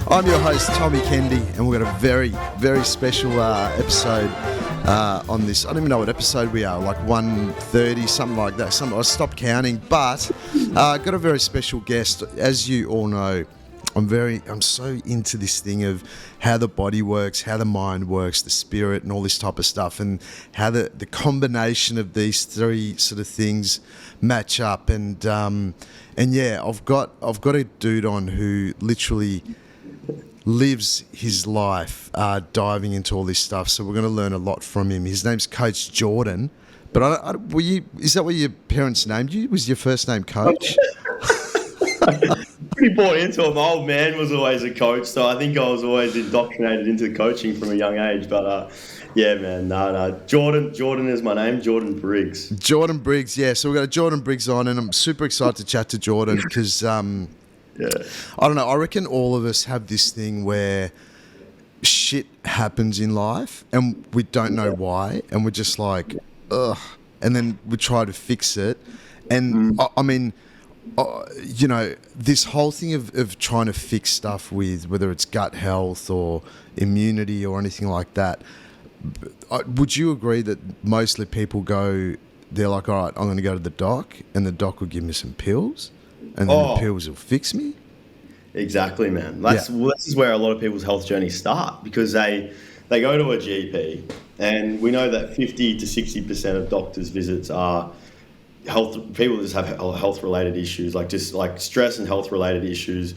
I'm your host, Tommy Kendi, and we've got a very, very special episode on this. I don't even know what episode we are, like 130, something like that. I stopped counting, but got a very special guest. As you all know, I'm so into this thing of how the body works, how the mind works, the spirit, and all this type of stuff, and how the combination of these three sort of things match up. And yeah, I've got a dude on who literally lives his life diving into all this stuff. So we're going to learn a lot from him. His name's Coach Jordan. But is that what your parents named you? Was your first name Coach? Pretty bought into it. My old man was always a coach, so I think I was always indoctrinated into coaching from a young age. But yeah, man, no. Jordan is my name, Jordan Briggs. Jordan Briggs, yeah. So we've got a Jordan Briggs on, and I'm super excited to chat to Jordan because, yeah, I don't know, I reckon all of us have this thing where shit happens in life and we don't know why, and we're just like, ugh, and then we try to fix it. And I mean, you know, this whole thing of trying to fix stuff with whether it's gut health or immunity or anything like that, would you agree that mostly people they're like, all right, I'm going to go to the doc, and the doc will give me some pills, and then the pills will fix me? Exactly, man. This is where a lot of people's health journeys start, because they go to a GP, and we know that 50 to 60% of doctors' visits are people just have health-related issues, like stress and health-related issues.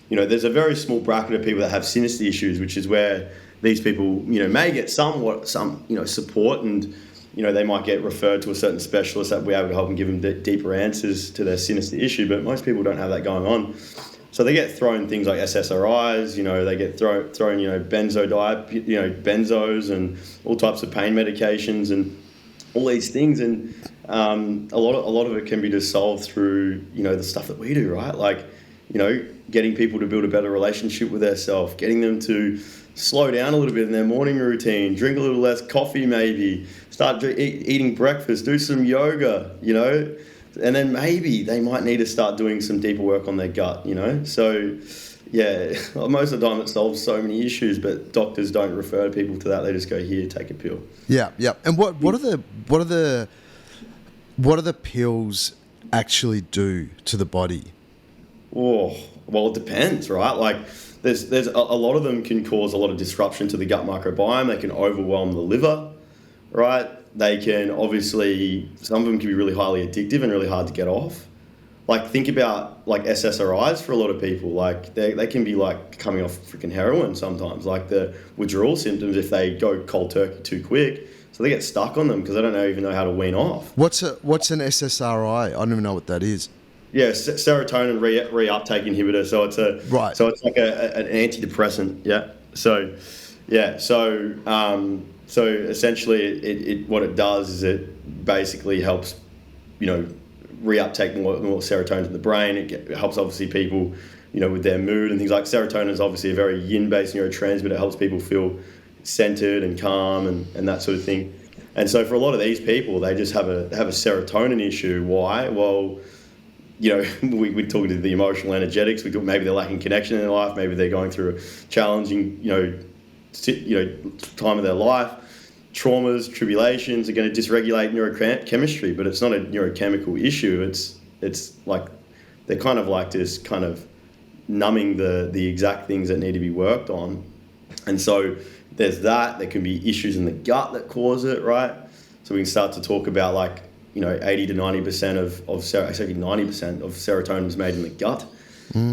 You know, there's a very small bracket of people that have sinister issues, which is where these people, you know, may get some support, and, you know, they might get referred to a certain specialist that will be able to help them give them deeper answers to their sinister issue. But most people don't have that going on. So they get thrown things like SSRIs, you know, they get thrown, you know, benzos and all types of pain medications and all these things. And a lot of it can be just solved through, you know, the stuff that we do, right? Like, you know, getting people to build a better relationship with themselves, getting them to slow down a little bit in their morning routine, drink a little less coffee maybe, start eating breakfast, do some yoga, you know, and then maybe they might need to start doing some deeper work on their gut, you know. So yeah, most of the time it solves so many issues, but doctors don't refer people to that. They just go, here, take a pill. Yeah. And what do the pills actually do to the body? Oh, well, it depends, right? Like, there's a lot of them can cause a lot of disruption to the gut microbiome. They can overwhelm the liver, right? They can obviously, some of them can be really highly addictive and really hard to get off. Like, think about like SSRIs for a lot of people. Like, they can be like coming off freaking heroin sometimes, like the withdrawal symptoms if they go cold turkey too quick. So they get stuck on them because they don't even know how to wean off. What's an SSRI? I don't even know what that is. Yeah, serotonin reuptake inhibitor. So it's So it's like an antidepressant. Yeah. So essentially, it what it does is it basically helps, you know, reuptake more serotonin in the brain. It helps obviously people, you know, with their mood and things. Like serotonin is obviously a very yin-based neurotransmitter. It helps people feel centered and calm and that sort of thing. And so for a lot of these people, they just have a serotonin issue. Why? Well, you know, we talk to the emotional energetics. We talk maybe they're lacking connection in their life. Maybe they're going through a challenging, time of their life. Traumas, tribulations are going to dysregulate neurochemistry, but it's not a neurochemical issue. It's like they're kind of like this kind of numbing the exact things that need to be worked on. And so there's that. There can be issues in the gut that cause it, right? So we can start to talk about, like, you know, 80 to 90% of 90% of serotonin is made in the gut.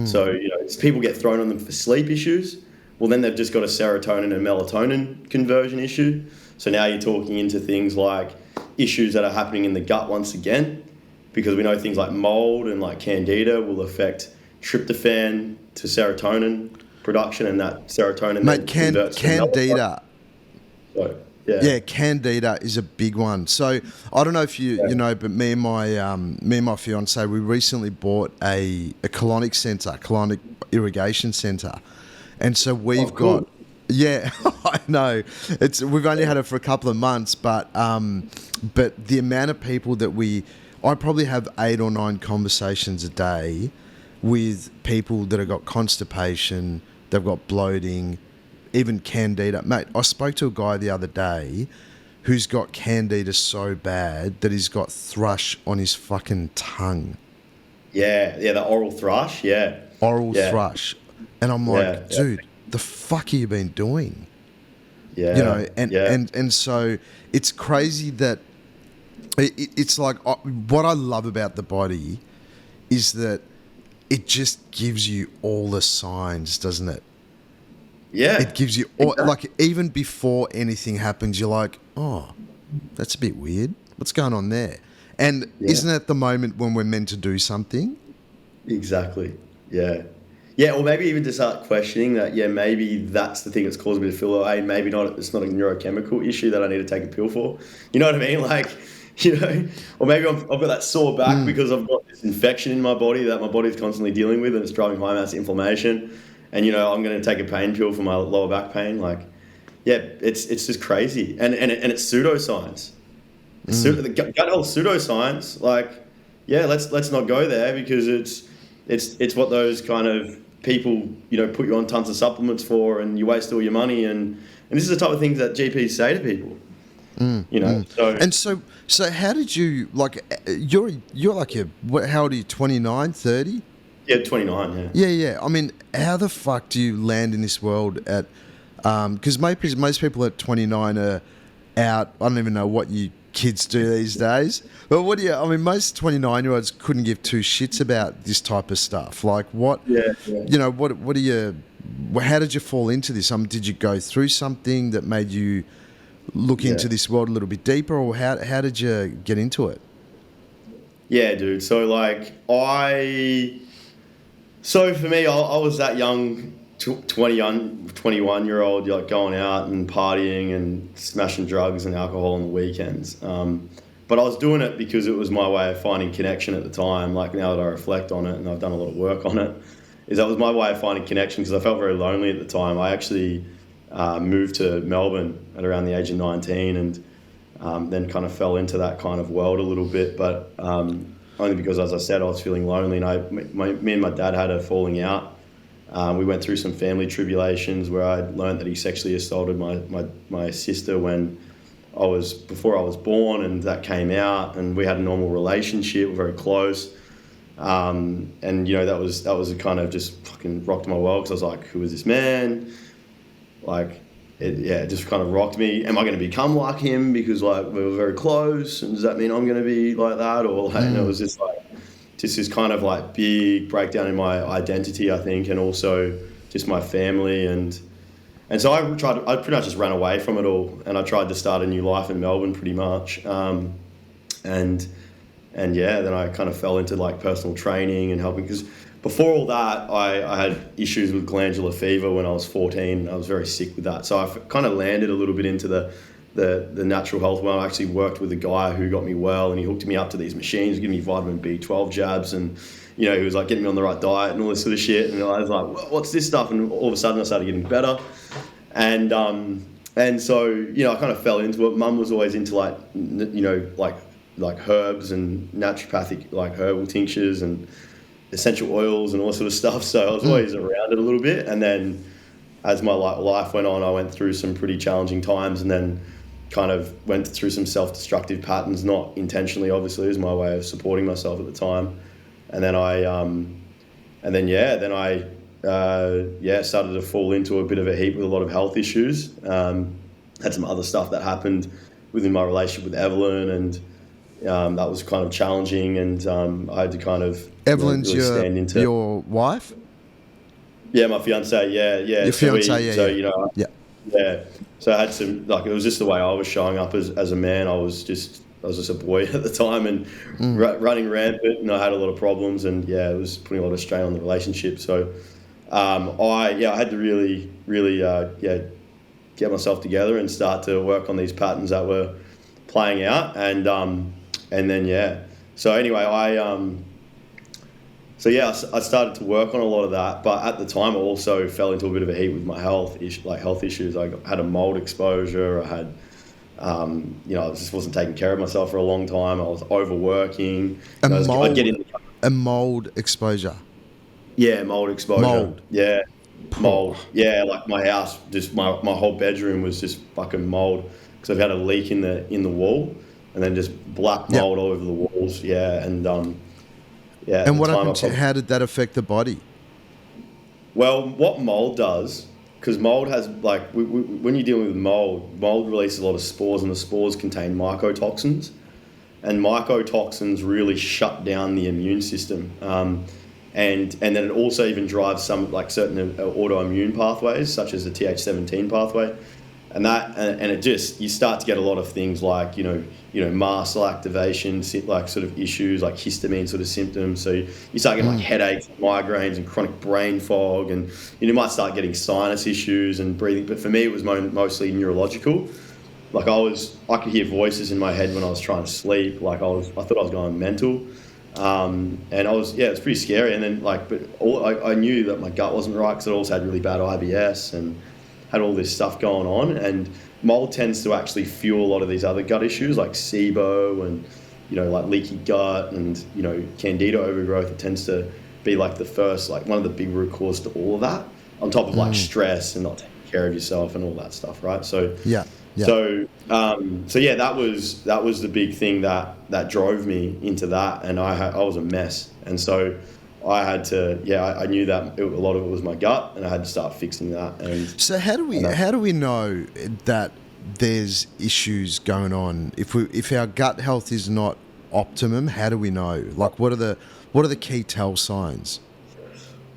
So, you know, people get thrown on them for sleep issues. Well, then they've just got a serotonin and melatonin conversion issue. So now you're talking into things like issues that are happening in the gut once again, because we know things like mold and like candida will affect tryptophan to serotonin production, and that serotonin converts to candida. So, yeah. Yeah, candida is a big one. So I don't know if you know, but me and my fiance, we recently bought a colonic irrigation centre, and so we've got. Yeah, I know. We've only had it for a couple of months, but the amount of people that I probably have 8 or 9 conversations a day with people that have got constipation, they've got bloating, even candida. Mate, I spoke to a guy the other day who's got candida so bad that he's got thrush on his fucking tongue. Yeah, the oral thrush, yeah. Oral Yeah. thrush. And I'm like, dude, the fuck have you been doing? Yeah. You know, and so it's crazy that it's like what I love about the body is that it just gives you all the signs, doesn't it? Yeah. It gives you all, like, even before anything happens, you're like, oh, that's a bit weird. What's going on there? And isn't that the moment when we're meant to do something? Exactly. Yeah. Yeah, or maybe even to start questioning that, maybe that's the thing that's causing me to feel that way. Maybe not, it's not a neurochemical issue that I need to take a pill for. You know what I mean? Like, or maybe I've got that sore back because I've got this infection in my body that my body's constantly dealing with, and it's driving high mass inflammation. And, I'm going to take a pain pill for my lower back pain. Like, it's just crazy. And it's pseudoscience. The gut health pseudoscience, like, let's not go there because it's what those kind of people, put you on tons of supplements for, and you waste all your money. And this is the type of things that GPs say to people. So how did you, like, you're like how old are you, 29, 30? Yeah, 29, Yeah. I mean, how the fuck do you land in this world at, because most people at 29 are out, I don't even know what you kids do these days, but most 29-year-olds couldn't give two shits about this type of stuff. Like what, what do you, how did you fall into this? Did you go through something that made you look into this world a little bit deeper, or how did you get into it? Yeah, dude. So for me, I was that young, 21-year-old, like going out and partying and smashing drugs and alcohol on the weekends. But I was doing it because it was my way of finding connection at the time. Like, now that I reflect on it and I've done a lot of work on it, that was my way of finding connection because I felt very lonely at the time. I actually moved to Melbourne at around the age of 19 and then kind of fell into that kind of world a little bit. But only because, as I said, I was feeling lonely, and me and my dad had a falling out. We went through some family tribulations where I learned that he sexually assaulted my sister before I was born, and that came out, and we had a normal relationship, very close. And that was a kind of just fucking rocked my world, because I was like, who is this man? Like, it just kind of rocked me. Am I going to become like him because, like, we were very close, and does that mean I'm going to be like that? Or like, and it was just like this kind of like big breakdown in my identity, I think, and also just my family, and so I pretty much just ran away from it all, and I tried to start a new life in Melbourne pretty much, and then I kind of fell into like personal training and helping, because before all that I had issues with glandular fever when I was 14. I was very sick with that, so I kind of landed a little bit into the natural health world. I actually worked with a guy who got me well, and he hooked me up to these machines, giving me vitamin B12 jabs, and he was like getting me on the right diet and all this sort of shit. And I was like, well, what's this stuff? And all of a sudden I started getting better. And so, I kind of fell into it. Mum was always into like herbs and naturopathic, like herbal tinctures and essential oils and all sort of stuff. So I was always around it a little bit. And then as my life went on, I went through some pretty challenging times, and then kind of went through some self-destructive patterns, not intentionally, obviously. It was my way of supporting myself at the time. And then I started to fall into a bit of a heap with a lot of health issues. Had some other stuff that happened within my relationship with Evelyn, and that was kind of challenging, and I had to kind of Evelyn's really stand into your wife? Yeah, my fiance. Yeah. Your fiance, yeah. So I had some, like, it was just the way I was showing up as a man. I was just a boy at the time, and running rampant, and I had a lot of problems, and it was putting a lot of strain on the relationship. So I had to really get myself together and start to work on these patterns that were playing out, and then so anyway, I started to work on a lot of that, but at the time I also fell into a bit of a heat with my health issues. I had a mold exposure. I had, I just wasn't taking care of myself for a long time. I was overworking. A mold exposure. Yeah, mold exposure. Mold. Yeah. mold. Yeah, like my house, just my whole bedroom was just fucking mold because I've had a leak in the wall, and then just black Yep. mold all over the walls. Yeah, and yeah, at And the what time happened to? How did that affect the body? well, what mold does, because mold has like when you're dealing with mold releases a lot of spores, and the spores contain mycotoxins, and mycotoxins really shut down the immune system. And then it also even drives some like certain autoimmune pathways, such as the Th17 pathway, and it just you start to get a lot of things like mast cell activation, like sort of issues like histamine sort of symptoms. So you start getting like headaches, migraines, and chronic brain fog, and you might start getting sinus issues and breathing. But for me, it was mostly neurological. Like I could hear voices in my head when I was trying to sleep. Like I thought I was going mental. And it's pretty scary. And then I knew that my gut wasn't right because I also had really bad IBS and had all this stuff going on. And mold tends to actually fuel a lot of these other gut issues like SIBO and, like leaky gut and, candida overgrowth. It tends to be like the first, like one of the big root cause to all of that, on top of like stress and not taking care of yourself and all that stuff. Right. So, Yeah. Yeah. So yeah, that was the big thing that drove me into that, and I was a mess, and so I had to I knew that a lot of it was my gut, and I had to start fixing that. And so how do we know that there's issues going on if our gut health is not optimum? How do we know? Like, what are the key tell signs?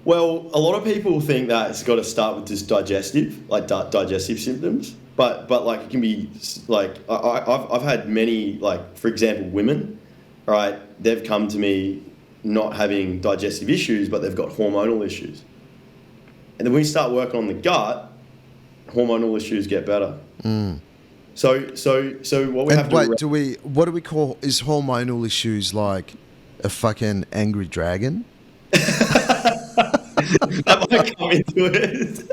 Well, a lot of people think that it's got to start with just digestive symptoms, but like it can be like I've had many, like for example women, right? They've come to me not having digestive issues, but they've got hormonal issues, and then when we start working on the gut, hormonal issues get better. So what we have to what do we call is hormonal issues like a fucking angry dragon? That might come into it.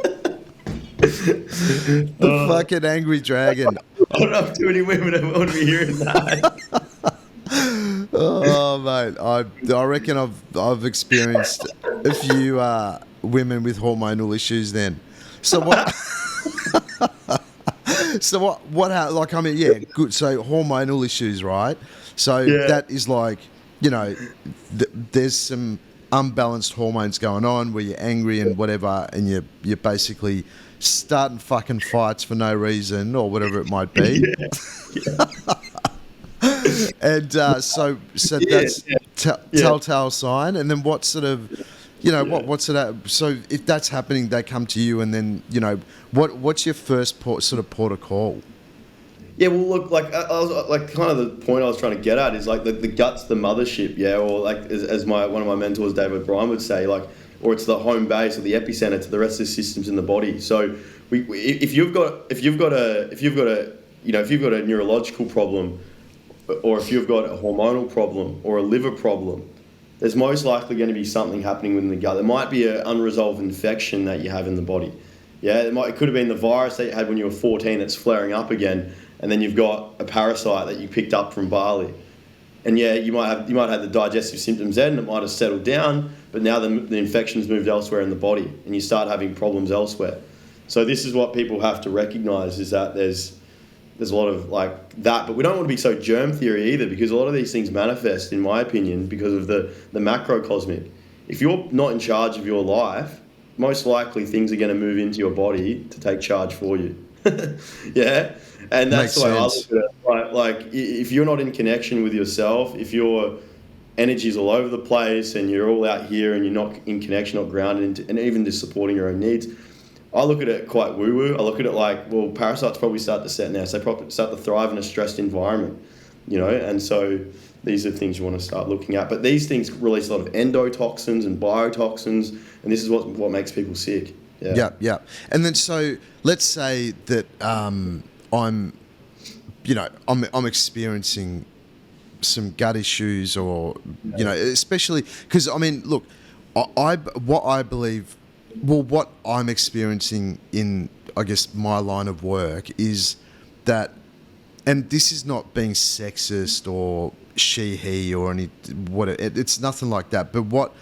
The fucking angry dragon. I don't know if too many women want to be hearing that. Oh mate, I reckon I've experienced a few women with hormonal issues. Then, so what? So what? Like I mean, yeah, good. So hormonal issues, right? So that is like there's some unbalanced hormones going on where you're angry and whatever, and you're basically starting fucking fights for no reason or whatever it might be. And so that's telltale sign. And then what sort of, what's it? So if that's happening, they come to you, and then what's your first port of call? Yeah, well, look, like I was like kind of the point I was trying to get at is like the gut's the mothership, or like as one of my mentors, David Bryan, would say, like, or it's the home base or the epicenter to the rest of the systems in the body. So if you've got a neurological problem, or if you've got a hormonal problem or a liver problem, there's most likely going to be something happening within the gut. There might be an unresolved infection that you have in the body. Yeah, it could have been the virus that you had when you were 14 that's flaring up again, and then you've got a parasite that you picked up from Bali. And yeah, you might have the digestive symptoms then, and it might have settled down, but now the infection's moved elsewhere in the body, and you start having problems elsewhere. So this is what people have to recognize, is that there's a lot of like that, but we don't want to be so germ theory either, because a lot of these things manifest, in my opinion, because of the macrocosmic. If you're not in charge of your life, most likely things are going to move into your body to take charge for you. Yeah, and that's the way I look at it. Right? Like if you're not in connection with yourself, if your energy's all over the place and you're all out here and you're not in connection, not grounded, and even just supporting your own needs, I look at it quite woo-woo. I look at it like, well, parasites probably start to set now, so they probably start to thrive in a stressed environment, and so these are things you want to start looking at. But these things release a lot of endotoxins and biotoxins, and this is what makes people sick. Yeah. And then so let's say that I'm experiencing some gut issues, or especially because I mean, look, what I'm experiencing in, I guess, my line of work is that, and this is not being sexist or she, he, or any, it's nothing like that, but what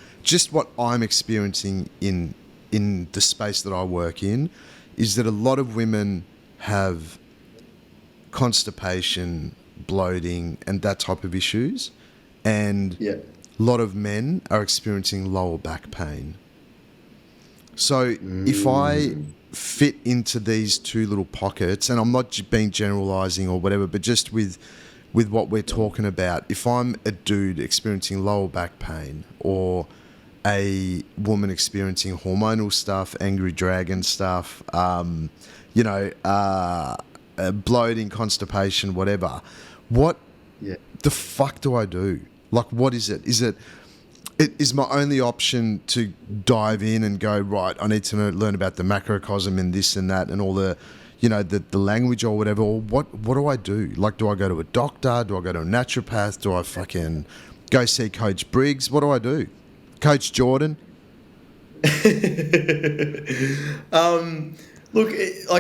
I'm experiencing in in the space that I work in is that a lot of women have constipation, bloating, and that type of issues, and Yeah. a lot of men are experiencing lower back pain. So if I fit into these two little pockets, and I'm not being generalizing or whatever, but just with what we're talking about, if I'm a dude experiencing lower back pain, or a woman experiencing hormonal stuff, angry dragon stuff, bloating, constipation, whatever, what the fuck do I do? Like, what is it? Is my only option to dive in and go, right, I need to learn about the macrocosm and this and that and all the, the language or whatever, or what do I do? Like, do I go to a doctor? Do I go to a naturopath? Do I fucking go see Coach Briggs? What do I do? Coach Jordan? Look,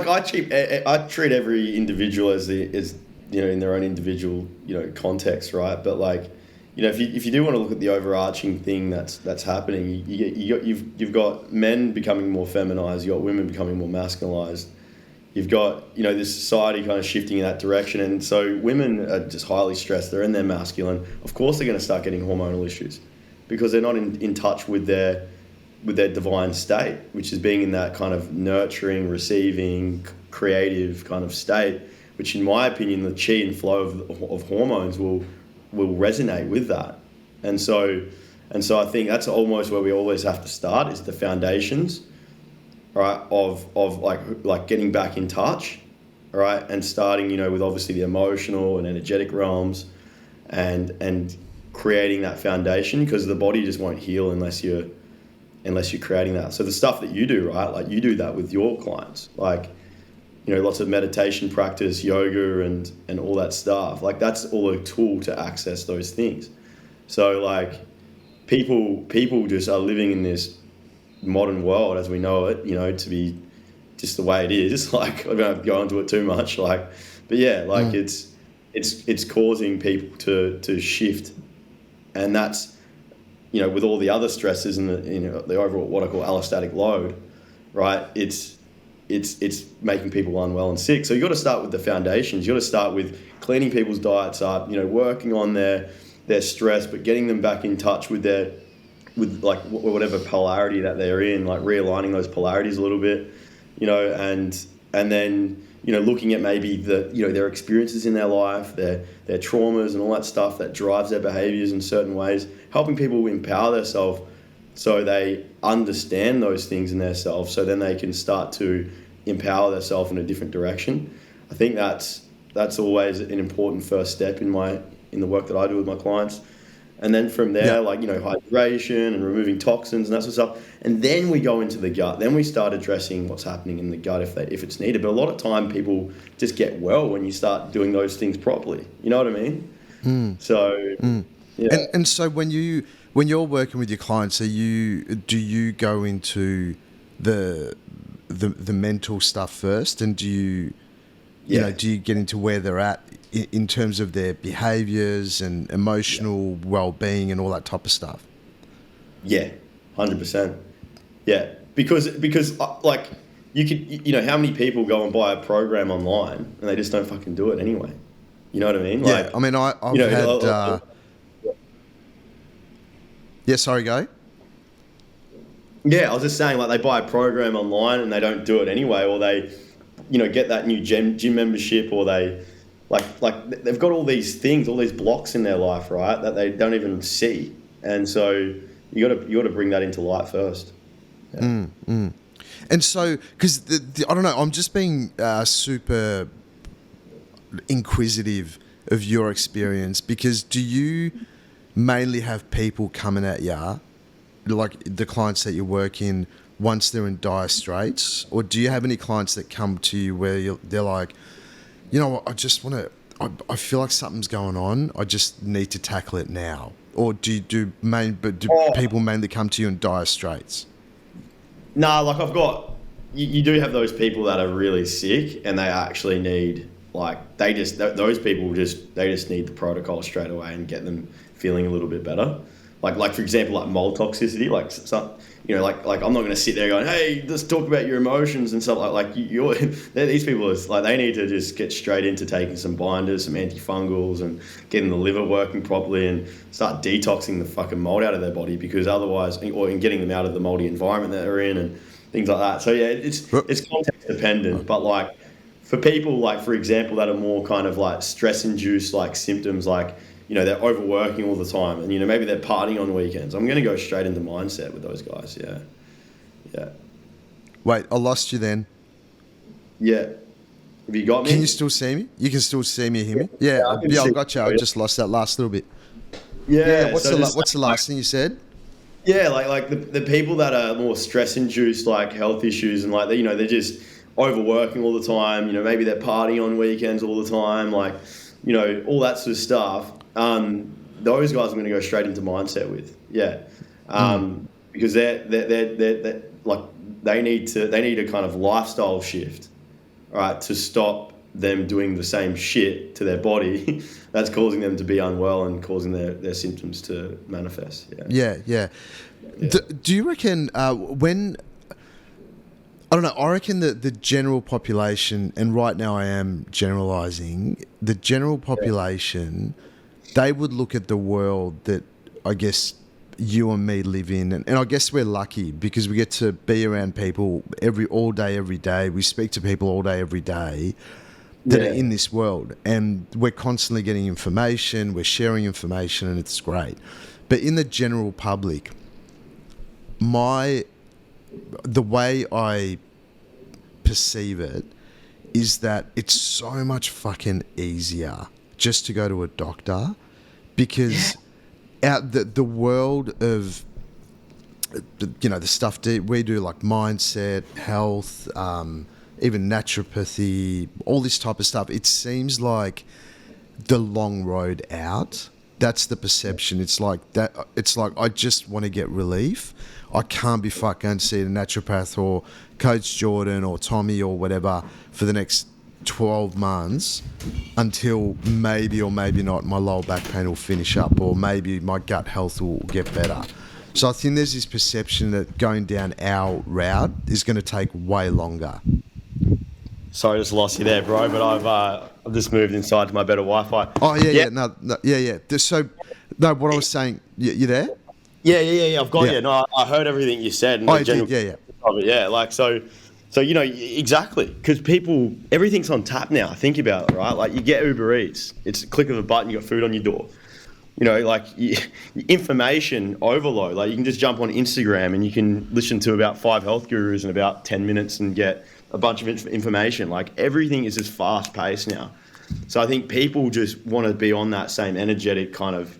I treat every individual as in their own individual context, right? But like, if you do want to look at the overarching thing that's happening, you've got men becoming more feminized, you've got women becoming more masculinized, you've got this society kind of shifting in that direction, and so women are just highly stressed. They're in their masculine. Of course, they're going to start getting hormonal issues because they're not in touch with their divine state, which is being in that kind of nurturing, receiving, creative kind of state, which in my opinion, the chi and flow of hormones will resonate with that. And so I think that's almost where we always have to start, is the foundations, right, of like getting back in touch, right, and starting, with obviously the emotional and energetic realms, and creating that foundation, because the body just won't heal unless you're creating that. So the stuff that you do, right, like you do that with your clients, like, lots of meditation practice, yoga and all that stuff. Like, that's all a tool to access those things. So like people just are living in this modern world as we know it, to be just the way it is. Like, I don't have to go into it too much, like, but yeah, like it's causing people to shift. And that's, with all the other stresses and the overall, what I call allostatic load, right? It's making people unwell and sick. So you got to start with the foundations. You got to start with cleaning people's diets up, working on their stress, but getting them back in touch with like whatever polarity that they're in, like realigning those polarities a little bit, and then looking at maybe their experiences in their life, their traumas and all that stuff that drives their behaviors in certain ways, helping people empower themselves so they understand those things in themselves, so then they can start to empower themselves in a different direction. I think that's always an important first step in the work that I do with my clients. And then from there, hydration and removing toxins and that sort of stuff. And then we go into the gut. Then we start addressing what's happening in the gut if it's needed. But a lot of time people just get well when you start doing those things properly. You know what I mean? So, yeah. And so when you're working with your clients, do you go into the mental stuff first, and do you get into where they're at in terms of their behaviors and emotional well-being and all that type of stuff? Yeah, 100%. Yeah, because like you could, how many people go and buy a program online and they just don't fucking do it anyway? You know what I mean? Yeah, I mean, I've had. Yeah, sorry, go. Yeah, I was just saying, like, they buy a program online and they don't do it anyway, or they, get that new gym membership, or they, like they've got all these things, all these blocks in their life, right, that they don't even see, and so you got to bring that into light first. Yeah. And so, because I don't know, I'm just being super inquisitive of your experience, because do you mainly have people coming at you, like the clients that you work in, once they're in dire straits, or do you have any clients that come to you where they're like, I just want to, I feel like something's going on, I just need to tackle it now? Or do people mainly come to you in dire straits? Nah, like I've got, you do have those people that are really sick and they actually need, like, those people just need the protocol straight away and get them feeling a little bit better. like for example, like mold toxicity, like some, like I'm not going to sit there going, hey, let's talk about your emotions and stuff like you're these people is like they need to just get straight into taking some binders, some antifungals, and getting the liver working properly and start detoxing the fucking mold out of their body, because otherwise, or in getting them out of the moldy environment that they're in and things like that. So yeah, it's context dependent, but like for people like, for example, that are more kind of like stress induced like symptoms, like they're overworking all the time, and maybe they're partying on weekends, I'm going to go straight into mindset with those guys. Yeah. Wait, I lost you then. Yeah. Have you got me? Can you still see me? You can still see me, hear me? Yeah, I got you. I just lost that last little bit. Yeah. What's the last thing you said? Yeah, like the people that are more stress induced, like health issues, and like they're just overworking all the time. Maybe they're partying on weekends all the time, like all that sort of stuff. Those guys I'm going to go straight into mindset with. Yeah, because they're like they need a kind of lifestyle shift, right, to stop them doing the same shit to their body that's causing them to be unwell and causing their symptoms to manifest. Yeah. Do you reckon when... I don't know, I reckon that the general population, and right now I am generalising, the general population, they would look at the world that I guess you and me live in, and I guess we're lucky because we get to be around people all day, every day. We speak to people all day, every day that are in this world, and we're constantly getting information, we're sharing information, and it's great. But in the general public, the way I perceive it is that it's so much fucking easier just to go to a doctor, because out the world of the stuff we do, like mindset, health, even naturopathy, all this type of stuff, it seems like the long road out. That's the perception. It's like that. It's like, I just want to get relief. I can't be fucking going to see a naturopath or Coach Jordan or Tommy or whatever for the next 12 months until maybe or maybe not my lower back pain will finish up, or maybe my gut health will get better. So I think there's this perception that going down our route is going to take way longer. Sorry, I just lost you there, bro. But I've just moved inside to my better Wi-Fi. Oh yeah. No. So, no, what I was saying, you there? Yeah. I've got you. No, I heard everything you said. And yeah. Like so, exactly, because everything's on tap now. Think about it, right? Like you get Uber Eats, it's a click of a button, you got food on your door. Information overload. Like you can just jump on Instagram and you can listen to about 5 health gurus in about 10 minutes and get a bunch of information. Like everything is just fast paced now. So I think people just want to be on that same energetic kind of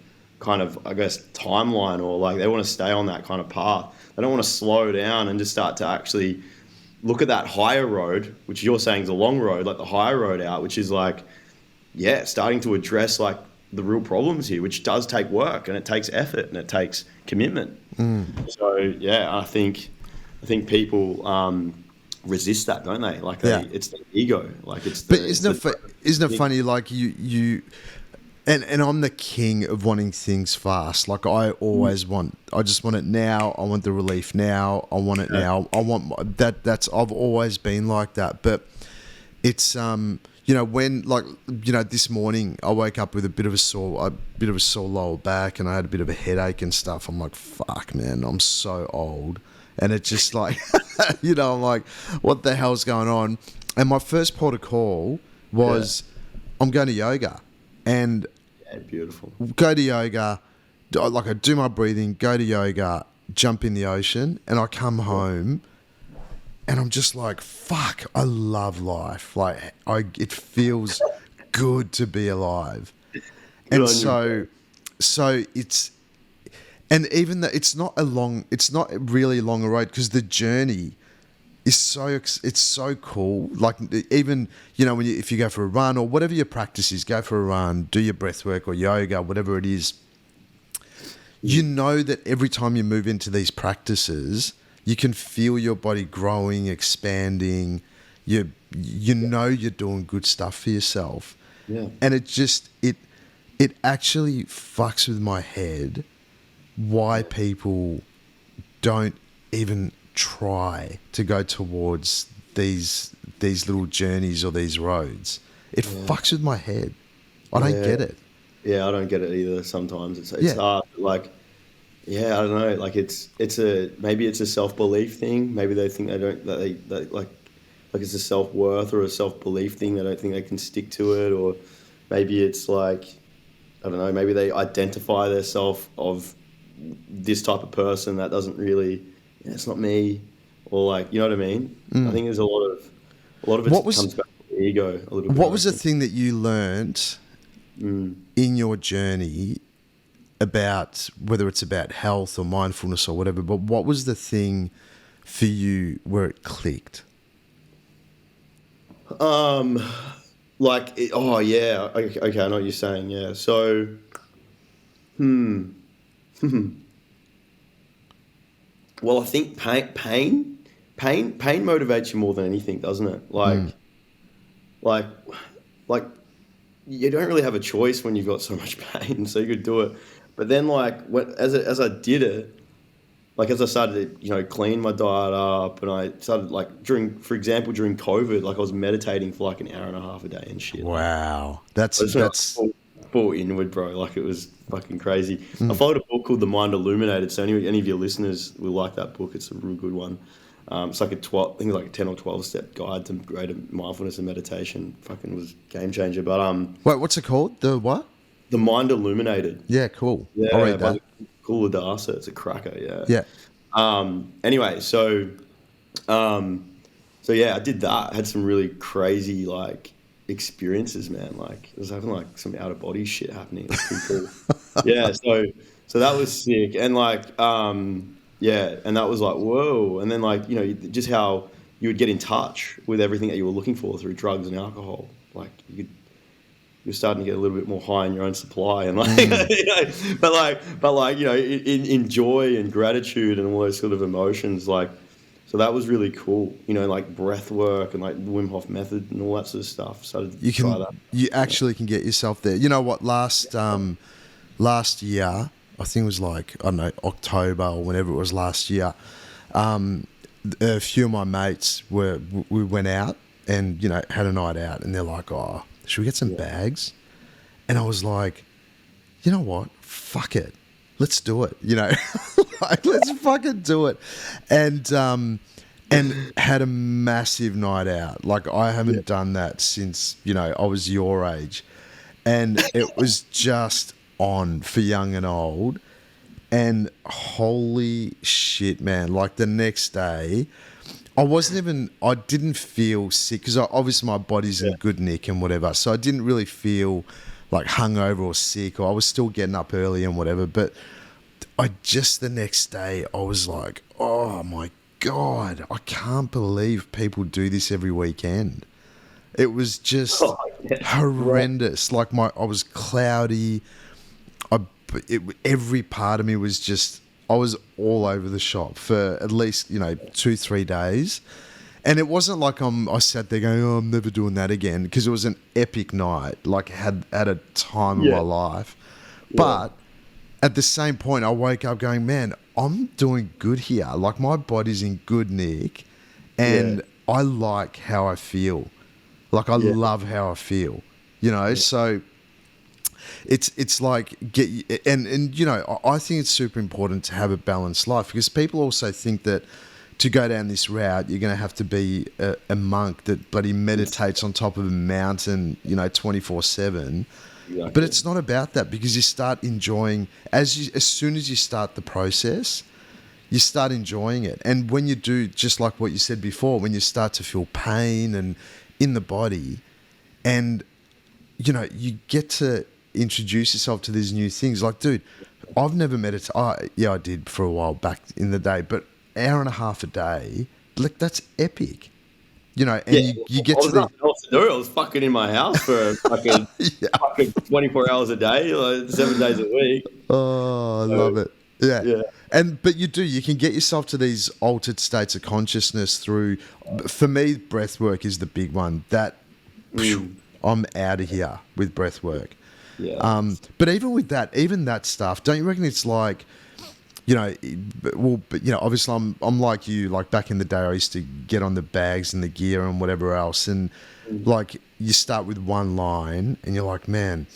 I guess timeline, or like they want to stay on that kind of path. They don't want to slow down and just start to actually look at that higher road, which you're saying is a long road, like the higher road out, which is like, starting to address like the real problems here, which does take work and it takes effort and it takes commitment. So I think people resist that, don't they? Like it's the ego, like it's. But isn't it funny? Like you, and I'm the king of wanting things fast. Like I just want it now. I want the relief now. I want it now. I want that. I've always been like that. But it's when this morning I woke up with a bit of a sore lower back, and I had a bit of a headache and stuff. I'm like, fuck, man, I'm so old. And it's just like, I'm like, what the hell's going on? And my first port of call was, I'm going to yoga. And beautiful. Go to yoga, like I do my breathing, go to yoga, jump in the ocean, and I come home and I'm just like, fuck, I love life. Like it feels good to be alive. And so it's... And even though it's not really long a road, because the journey is so cool. Like even, if you go for a run or whatever your practice is, go for a run, do your breath work or yoga, whatever it is, you know that every time you move into these practices, you can feel your body growing, expanding. You know you're doing good stuff for yourself. Yeah. And it actually fucks with my head why people don't even try to go towards these little journeys or these roads. It fucks with my head. I don't get it. Yeah, I don't get it either. Sometimes it's hard. Like, yeah, I don't know. Like maybe it's a self belief thing. Maybe they think they like it's a self worth or a self belief thing. They don't think they can stick to it, or maybe it's like, I don't know. Maybe they identify themselves of this type of person that doesn't really. Yeah, it's not me, or like, you know what I mean. I think there's a lot of it comes back to the ego a little bit. What was the thing that you learned in your journey about, whether it's about health or mindfulness or whatever, but what was the thing for you where it clicked? Oh yeah, okay, I know what you're saying. Yeah, so, well, I think pain motivates you more than anything, doesn't it? Like, you don't really have a choice when you've got so much pain, so you could do it. But then, like, as I did it, like, as I started to, clean my diet up, and I started, like, for example, during COVID, like, I was meditating for like an hour and a half a day and shit. Wow, that's full inward, bro. Like, it was fucking crazy. I followed a book called The Mind Illuminated. So any of your listeners will like that book. It's a real good one. It's like I think it's like a 10 or 12 step guide to greater mindfulness and meditation. Fucking was game changer. But wait, what's it called? The what? The Mind Illuminated. Yeah, cool. Yeah, I'll read that. Cool Adasa. It's a cracker. Yeah. Yeah. Anyway, so yeah, I did that. I had some really crazy like experiences, man. Like, I was having like some out of body shit happening. It was pretty cool. Yeah. So that was sick. And like, yeah, and that was like, whoa. And then like, just how you would get in touch with everything that you were looking for through drugs and alcohol. Like, you're starting to get a little bit more high in your own supply, and like, but in joy and gratitude and all those sort of emotions, like, so that was really cool, like breath work and like the Wim Hof method and all that sort of stuff. So try that. You actually can get yourself there. You know what? Last year, I think it was like, I don't know, October or whenever it was last year. A few of my mates we went out and had a night out, and they're like, "Oh, should we get some bags?" And I was like, you know what? Fuck it. Let's do it. Like, let's fucking do it. And had a massive night out. Like, I haven't done that since, I was your age. And it was just on for young and old. And holy shit, man. Like, the next day, I didn't feel sick because obviously my body's in good nick and whatever. So I didn't really feel like hungover or sick, or I was still getting up early and whatever. But the next day, I was like, oh my God, I can't believe people do this every weekend. It was just horrendous. Like, I was cloudy. Every part of me was just, I was all over the shop for at least, 2-3 days. And it wasn't like I sat there going, oh, I'm never doing that again, because it was an epic night. Like, had a time of my life. But at the same point, I woke up going, man, I'm doing good here. Like, my body's in good nick, and I like how I feel. Like, I love how I feel, so it's like I think it's super important to have a balanced life, because people also think that to go down this route, you're going to have to be a monk that bloody meditates on top of a mountain, 24/7. Exactly. But it's not about that, because you start enjoying, as soon as you start the process, you start enjoying it. And when you do, just like what you said before, when you start to feel pain and in the body, and you get to introduce yourself to these new things. Like, dude, I've never meditated. I did for a while back in the day, but hour and a half a day, like, that's epic. And you get to the... nothing else to do. I was fucking in my house for fucking 24 hours a day, like 7 days a week. Oh, I love it. Yeah. But you can get yourself to these altered states of consciousness through, for me, breath work is the big one. That I'm out of here with breath work. Yeah. But even with that, that stuff, don't you reckon it's like you know, but you know, obviously I'm like you. Like back in the day, I used to get on the bags and the gear and whatever else, and like you start with one line, and you're like, man,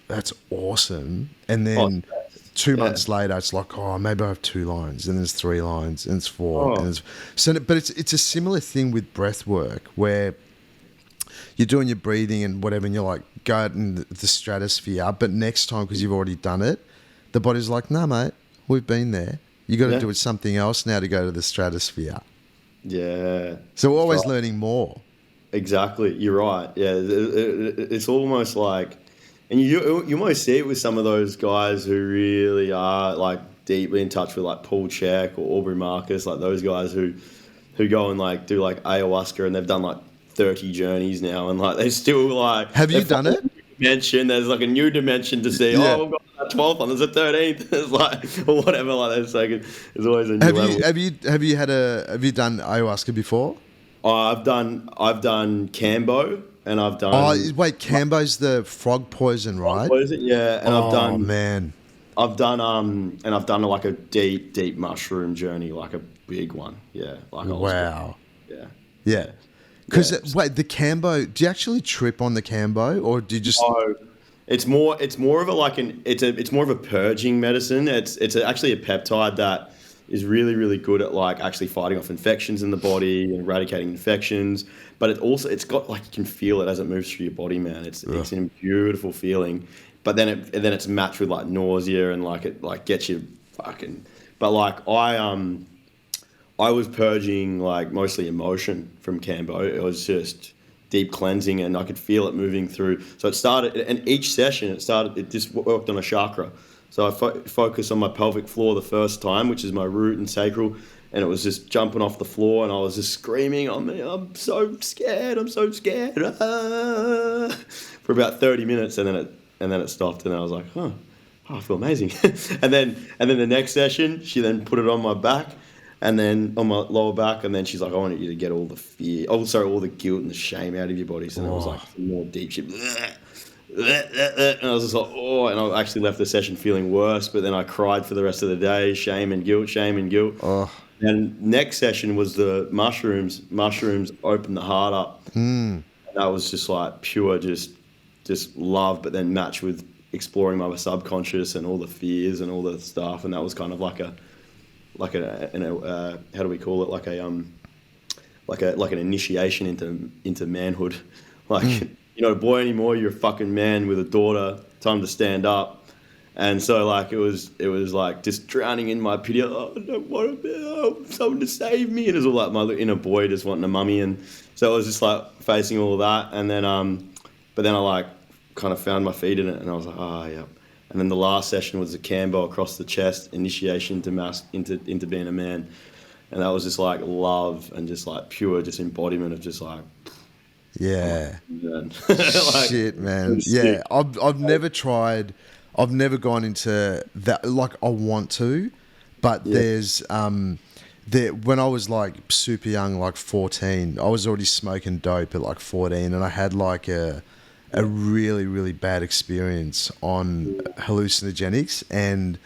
that's awesome, and Oh, then 2 yeah. months later, it's like, oh, maybe I have 2 lines, and there's 3 lines, and it's 4, Oh, and it's so. But it's a similar thing with breath work where you're doing your breathing and whatever, and you're like, go out in the stratosphere. But next time, because you've already done it, the body's like, nah, mate, we've been there. You got to yeah. do it something else now to go to the stratosphere. Yeah. So we're That's always right. learning more. Exactly. You're right. Yeah. It's almost like, and you almost see it with some of those guys who really are like deeply in touch with like Paul Chek or Aubrey Marcus, like those guys who go and like do like ayahuasca and they've done like 30 journeys now and like they still like Have they you done find it? a new dimension. There's like a new dimension to see. Yeah. Oh, we've got that 12th one. There's a 13th. It's like or whatever. Like they're saying, there's always a new Have level. you have you done ayahuasca before? I've done Cambo and I've Oh, done wait, Cambo's the frog poison, right? what is it? Yeah, and Oh man, I've done like a deep mushroom journey, like a big one. Yeah, like I was wow. yeah. Yeah. Yeah. Because wait, the Cambo, do you actually trip on the Cambo, or do you just? So it's more of a like an it's more of a purging medicine. Actually a peptide that is really good at like actually fighting off infections in the body and eradicating infections. But it's got like you can feel it as it moves through your body, man. It's a beautiful feeling. But then it's matched with like nausea and like it like gets you fucking. But like I was purging like mostly emotion from Cambo. It was just deep cleansing, and I could feel it moving through. So it started, and each session it just worked on a chakra. So I focused on my pelvic floor the first time, which is my root and sacral, and it was just jumping off the floor, and I was just screaming, I'm so scared, I'm so scared, ah," for about 30 minutes, and then it stopped, and I was like, I feel amazing. and then the next session, she then put it on my back, and then on my lower back, and then she's like, I want you to get all the fear, all the guilt and the shame out of your body. So then it was like some more deep shit. And I was just like, oh, and I actually left the session feeling worse, but then I cried for the rest of the day, shame and guilt, shame and guilt. Oh, And next session was the mushrooms. Mushrooms opened the heart up. And that was just like pure, just love, but then matched with exploring my subconscious and all the fears and all the stuff. And that was kind of like how do we call it? Like an initiation into manhood. Like you're not a boy anymore. You're a fucking man with a daughter. Time to stand up. And so like it was like just drowning in my pity. Oh, I don't want to be someone to save me. And it was all like my inner boy just wanting a mummy. And so I was just like facing all of that. And then but then I like kind of found my feet in it, and I was like, yeah. And then the last session was the Cambo across the chest, initiation into being a man. And that was just like love and just like pure just embodiment of just like, yeah. man. Shit, man. Sick. Yeah, I've never tried. I've never gone into that. Like I want to, but there's there when I was like super young, like 14, I was already smoking dope at like 14, and I had like a really bad experience on hallucinogenics, and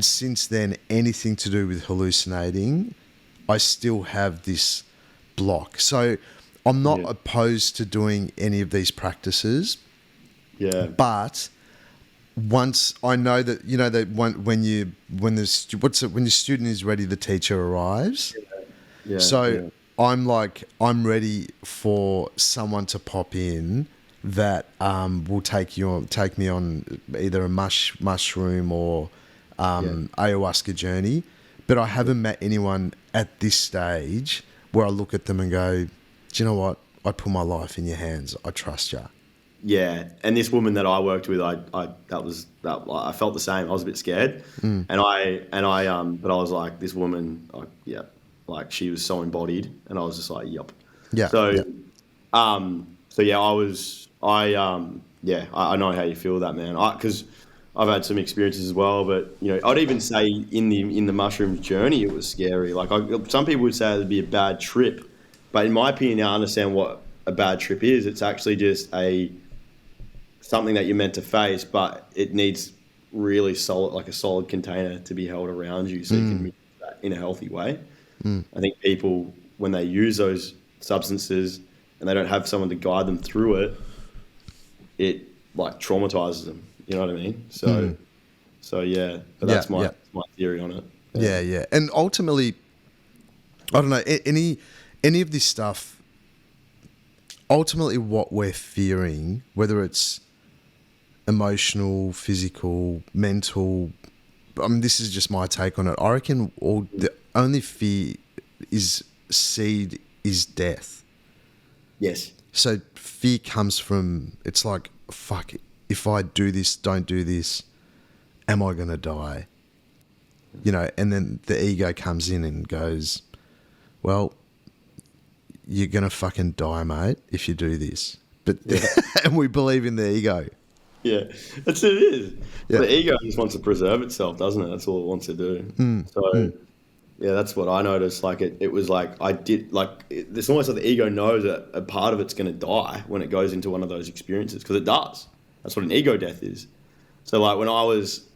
since then anything to do with hallucinating, I still have this block. So I'm not opposed to doing any of these practices, but once I know that that when your student is ready, the teacher arrives. I'm ready for someone to pop in that will take me on either a mushroom or ayahuasca journey. But I haven't met anyone at this stage where I look at them and go, do you know what? I put my life in your hands. I trust you. Yeah, and this woman that I worked with, I felt the same. I was a bit scared, but I was like, this woman, like she was so embodied, and I was just like, yep. Yeah. I know how you feel that, man. Because I've had some experiences as well, but I'd even say in the mushroom journey, it was scary. Like some people would say it'd be a bad trip, but in my opinion, I understand what a bad trip is. It's actually just something that you're meant to face, but it needs really solid, like a solid container to be held around you, so you can use that in a healthy way. I think people, when they use those substances and they don't have someone to guide them through it, it like traumatizes them. You know what I mean? So yeah, but that's my theory on it. Yeah. And ultimately, I don't know, any of this stuff, ultimately what we're fearing, whether it's emotional, physical, mental, I mean, this is just my take on it. I reckon the only fear is death. Yes. So fear comes from, it's like, fuck, if I do this, don't do this, am I going to die? You know, and then the ego comes in and goes, well, you're going to fucking die, mate, if you do this. But and we believe in the ego. Yeah, that's what it is. Yeah. The ego just wants to preserve itself, doesn't it? That's all it wants to do. Yeah, that's what I noticed. Like it was like I did like it's almost like the ego knows that a part of it's going to die when it goes into one of those experiences, because it does. That's what an ego death is. So like when I was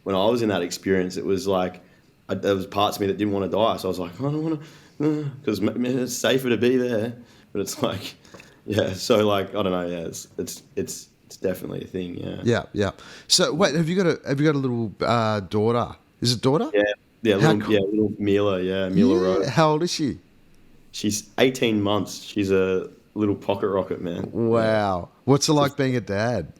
in that experience, it was like there was parts of me that didn't want to die. So I was like, I don't want to, because it's safer to be there. But it's like, yeah. So like I don't know. Yeah, it's definitely a thing. Yeah. So wait, have you got a little daughter? Is it daughter? Yeah, little Mila. Mila Rose. How old is she? She's 18 months. She's a little pocket rocket, man. Wow. Yeah. What's it like being a dad?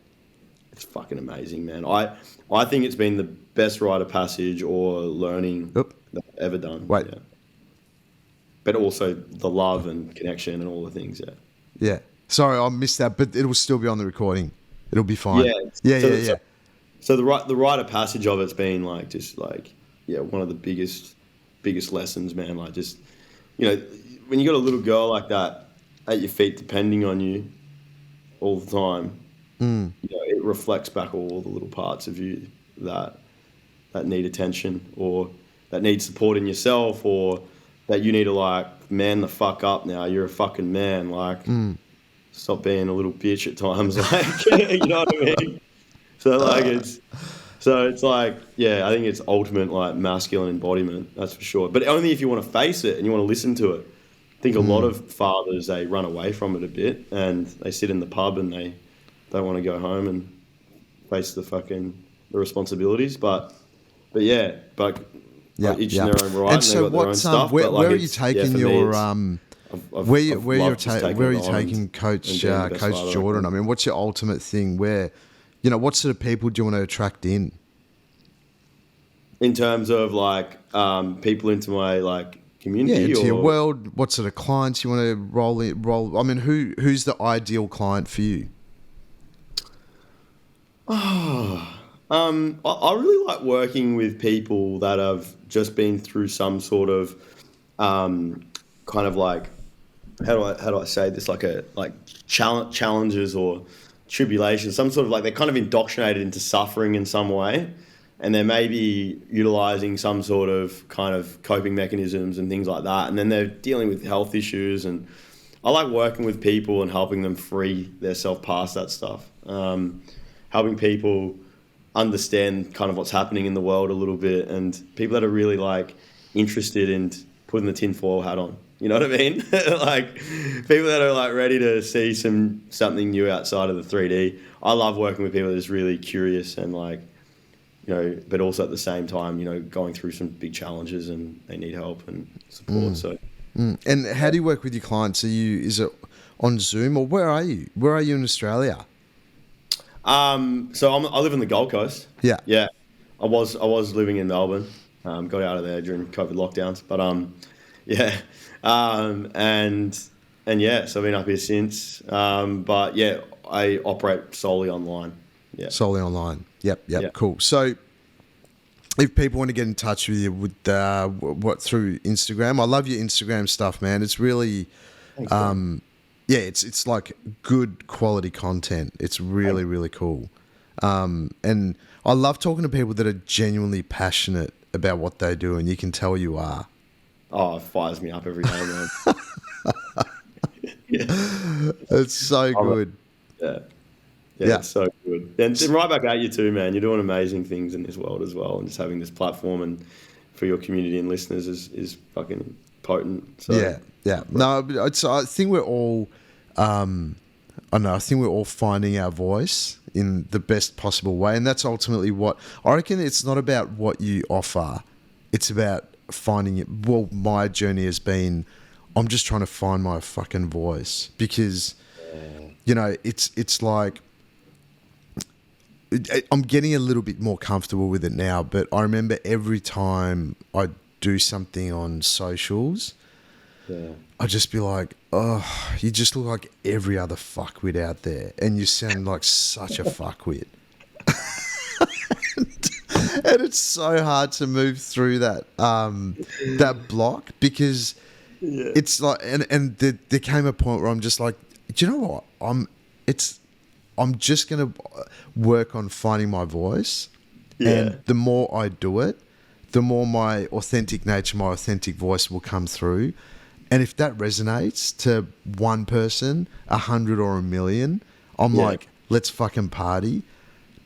It's fucking amazing, man. I think it's been the best rite of passage or learning that I've ever done. Wait. Yeah. But also the love and connection and all the things, Yeah. Sorry, I missed that, but it will still be on the recording. It'll be fine. Yeah. So the rite of passage of it's been like just like one of the biggest lessons, man. Like just when you got a little girl like that at your feet depending on you all the time, it reflects back all the little parts of you that need attention, or that need support in yourself, or that you need to like man the fuck up now. You're a fucking man. Like stop being a little bitch at times. Like you know what I mean? So like it's like, I think it's ultimate like masculine embodiment, that's for sure. But only if you want to face it and you want to listen to it. I think a lot of fathers, they run away from it a bit and they sit in the pub and they don't want to go home and face the responsibilities. But each in their own right, and so they've got their own stuff. Where are you taking your where are you taking Coach Jordan? I mean, what's your ultimate thing? Where, what sort of people do you want to attract in? In terms of like people into my like community, into your world. What sort of clients you want to roll? I mean, who's the ideal client for you? I really like working with people that have just been through some sort of kind of like how do I say this, like challenges or tribulations, some sort of like they're kind of indoctrinated into suffering in some way, and they're maybe utilizing some sort of kind of coping mechanisms and things like that, and then they're dealing with health issues. And I like working with people and helping them free themselves past that stuff, helping people understand kind of what's happening in the world a little bit, and people that are really like interested in putting the tinfoil hat on. You know what I mean? Like people that are like ready to see something new outside of the 3D. I love working with people that are just really curious and like, but also at the same time, going through some big challenges and they need help and support. And how do you work with your clients? Is it on Zoom, or where are you? Where are you in Australia? So I live in the Gold Coast. Yeah. I was living in Melbourne. Got out of there during COVID lockdowns, but so I've been up here since. But yeah, I operate solely online. Yeah. Solely online. Yep. Cool. So if people want to get in touch with you with through Instagram, I love your Instagram stuff, man. It's really, it's like good quality content. It's really, really cool. And I love talking to people that are genuinely passionate about what they do, and you can tell you are. Oh, it fires me up every day, man. It's so good. Yeah, it's so good. And right back at you too, man. You're doing amazing things in this world as well, and just having this platform and for your community and listeners is fucking potent. So yeah. No, but I think we're all, I don't know. I think we're all finding our voice in the best possible way, and that's ultimately what I reckon. It's not about what you offer; it's about finding it. Well, my journey has been, I'm just trying to find my fucking voice because, you know, it's like. I'm getting a little bit more comfortable with it now, but I remember every time I do something on socials, I'd just be like, oh, you just look like every other fuckwit out there, and you sound like such a fuckwit. And it's so hard to move through that that block because it's like, and there came a point where I'm just like, do you know what? I'm just going to work on finding my voice. Yeah. And the more I do it, the more my authentic nature, my authentic voice will come through. And if that resonates to one person, 100 or 1,000,000, I'm like, let's fucking party.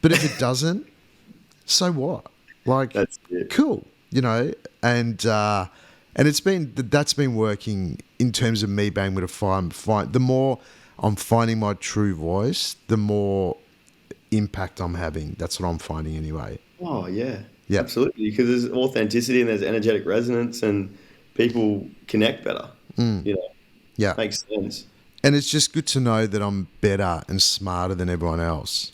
But if it doesn't, so what? Like, that's cool, you know? And that's been working in terms of me being able to find the more I'm finding my true voice, the more impact I'm having. That's what I'm finding anyway. Oh, yeah. Absolutely. Because there's authenticity and there's energetic resonance and people connect better. You know? Yeah. Makes sense. And it's just good to know that I'm better and smarter than everyone else.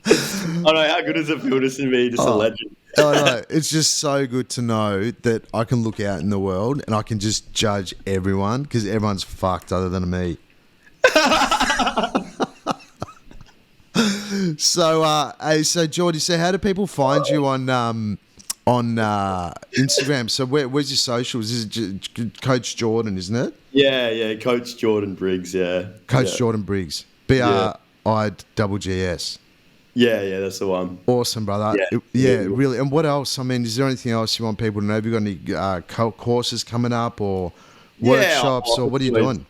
I know, how good does it feel to see me just a legend? I know. It's just so good to know that I can look out in the world and I can just judge everyone because everyone's fucked other than me. So Geordie, so how do people find you on Instagram? So where's your socials? This is Coach Jordan, isn't it? Yeah, Coach Jordan Briggs, Coach Jordan Briggs. BRIGGS. Yeah, that's the one. Awesome, brother. Yeah, really. And what else? I mean, is there anything else you want people to know? Have you got any courses coming up or workshops or what are you doing?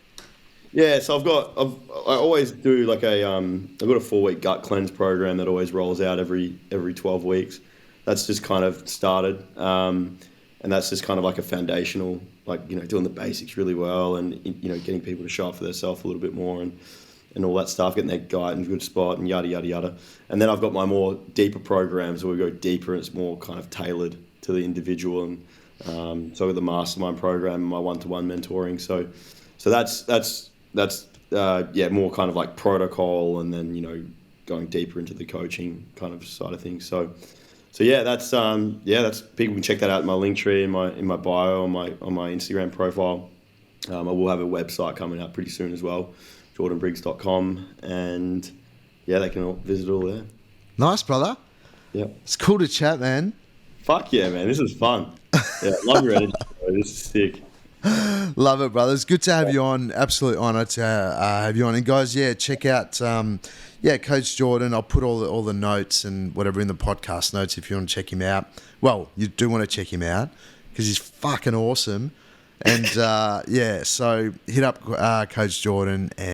Yeah, so I always do like I've got a 4-week gut cleanse program that always rolls out every 12 weeks. That's just kind of started. And that's just kind of like a foundational, like, you know, doing the basics really well and, you know, getting people to show up for themselves a little bit more and all that stuff, getting their guide in a good spot and yada, yada, yada. And then I've got my more deeper programs where we go deeper and it's more kind of tailored to the individual. And so I've got the mastermind program and my one-to-one mentoring. So that's more kind of like protocol and then, you know, going deeper into the coaching kind of side of things. So that's people can check that out in my link tree in my bio on my Instagram profile. I will have a website coming out pretty soon as well. jordanbriggs.com, and they can all visit all there. Nice, brother. Yeah, it's cool to chat, man. Fuck yeah, man, this is fun. Yeah, love your energy, bro. This is sick. Love it, brother. It's good to have you on. Absolute honour to have you on. And guys, check out Coach Jordan. I'll put all the notes and whatever in the podcast notes if you want to check him out. Well, you do want to check him out because he's fucking awesome. And so hit up Coach Jordan and